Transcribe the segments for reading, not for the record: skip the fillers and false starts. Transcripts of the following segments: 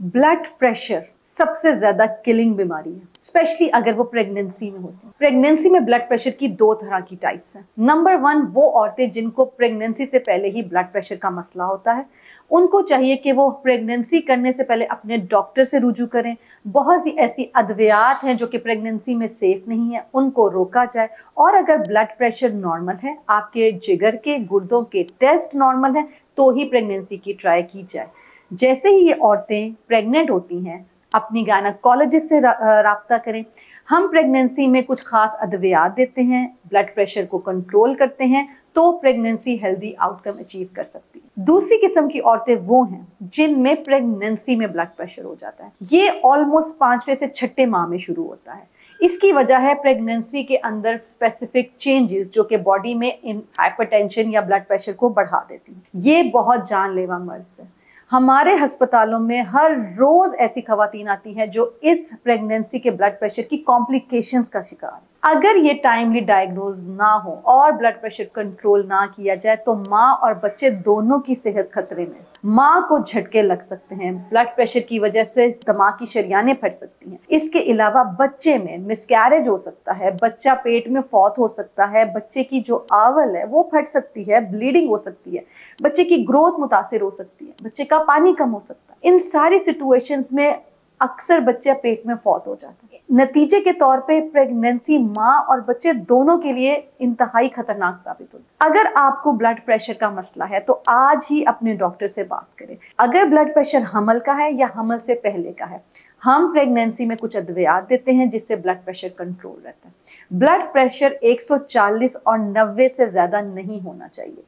Blood pressure सबसे ज्यादा killing बीमारी है, स्पेशली अगर वो प्रेगनेंसी में होती है। प्रेगनेंसी में ब्लड प्रेशर की दो तरह की टाइप्स हैं। नंबर 1, वो औरतें जिनको प्रेगनेंसी से पहले ही ब्लड प्रेशर का मसला होता है, उनको चाहिए कि वो प्रेगनेंसी करने से पहले अपने डॉक्टर से रुजू करें। बहुत सी ऐसी अद्वियात हैं जो कि प्रेगनेंसी में सेफ नहीं है, उनको रोका जाए। और अगर ब्लड प्रेशर नॉर्मल है, आपके जिगर के गुर्दों के टेस्ट नॉर्मल है, तो ही प्रेगनेंसी की ट्राई की जाए। जैसे ही ये औरतें प्रेग्नेंट होती हैं, अपनी गायनेकोलॉजिस्ट से राब्ता करें। हम प्रेगनेंसी में कुछ खास अद्वियात देते हैं, ब्लड प्रेशर को कंट्रोल करते हैं, तो प्रेगनेंसी हेल्दी आउटकम अचीव कर सकती है। दूसरी किस्म की औरतें वो हैं जिनमें प्रेगनेंसी में ब्लड प्रेशर हो जाता है। ये ऑलमोस्ट 5वें से 6ठे माह में शुरू होता है। इसकी वजह है प्रेगनेंसी के अंदर स्पेसिफिक चेंजेस जो कि बॉडी में हाइपरटेंशन या ब्लड प्रेशर को बढ़ा देती हैं। ये बहुत जानलेवा मर्ज है। हमारे अस्पतालों में हर रोज ऐसी खवातीन आती हैं जो इस प्रेगनेंसी के ब्लड प्रेशर की कॉम्प्लिकेशंस का शिकार है। अगर ये टाइमली डायग्नोज ना हो और ब्लड प्रेशर कंट्रोल ना किया जाए तो माँ और बच्चे दोनों की सेहत खतरे में। माँ को झटके लग सकते हैं, ब्लड प्रेशर की वजह से दिमाग की शरियानें फट सकती हैं। इसके अलावा बच्चे में मिसकैरेज हो सकता है, बच्चा पेट में फौत हो सकता है, बच्चे की जो आवल है वो फट सकती है, ब्लीडिंग हो सकती है, बच्चे की ग्रोथ मुतासिर हो सकती है, बच्चे का पानी कम हो सकता है। इन सारी सिचुएशंस में अक्सर बच्चा पेट में फौत हो जाता है। नतीजे के तौर पे प्रेगनेंसी माँ और बच्चे दोनों के लिए इंतहाई खतरनाक साबित होती है। अगर आपको ब्लड प्रेशर का मसला है तो आज ही अपने डॉक्टर से बात करें। अगर ब्लड प्रेशर हमल का है या हमल से पहले का है, हम प्रेगनेंसी में कुछ अद्वियात देते हैं जिससे ब्लड प्रेशर कंट्रोल रहता है। ब्लड प्रेशर 140 और 90 से ज्यादा नहीं होना चाहिए।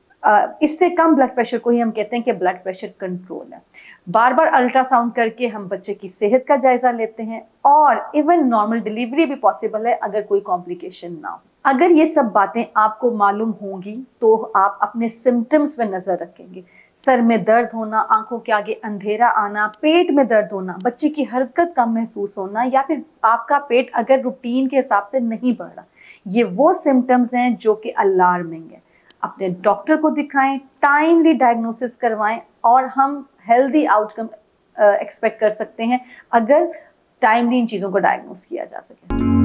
इससे कम ब्लड प्रेशर को ही हम कहते हैं कि ब्लड प्रेशर कंट्रोल है। बार बार अल्ट्रासाउंड करके हम बच्चे की सेहत का जायजा लेते हैं और इवन नॉर्मल डिलीवरी भी पॉसिबल है अगर कोई कॉम्प्लिकेशन ना हो। अगर ये सब बातें आपको मालूम होंगी तो आप अपने सिम्टम्स पे नजर रखेंगे। सर में दर्द होना, आंखों के आगे अंधेरा आना, पेट में दर्द होना, बच्चे की हरकत कम महसूस होना, या फिर आपका पेट अगर रूटीन के हिसाब से नहीं बढ़ रहा, ये वो सिम्टम्स हैं जो कि अलार्मिंग है। अपने डॉक्टर को दिखाएं, टाइमली डायग्नोसिस करवाएं और हम हेल्दी आउटकम एक्सपेक्ट कर सकते हैं अगर टाइमली इन चीज़ों को डायग्नोस किया जा सके।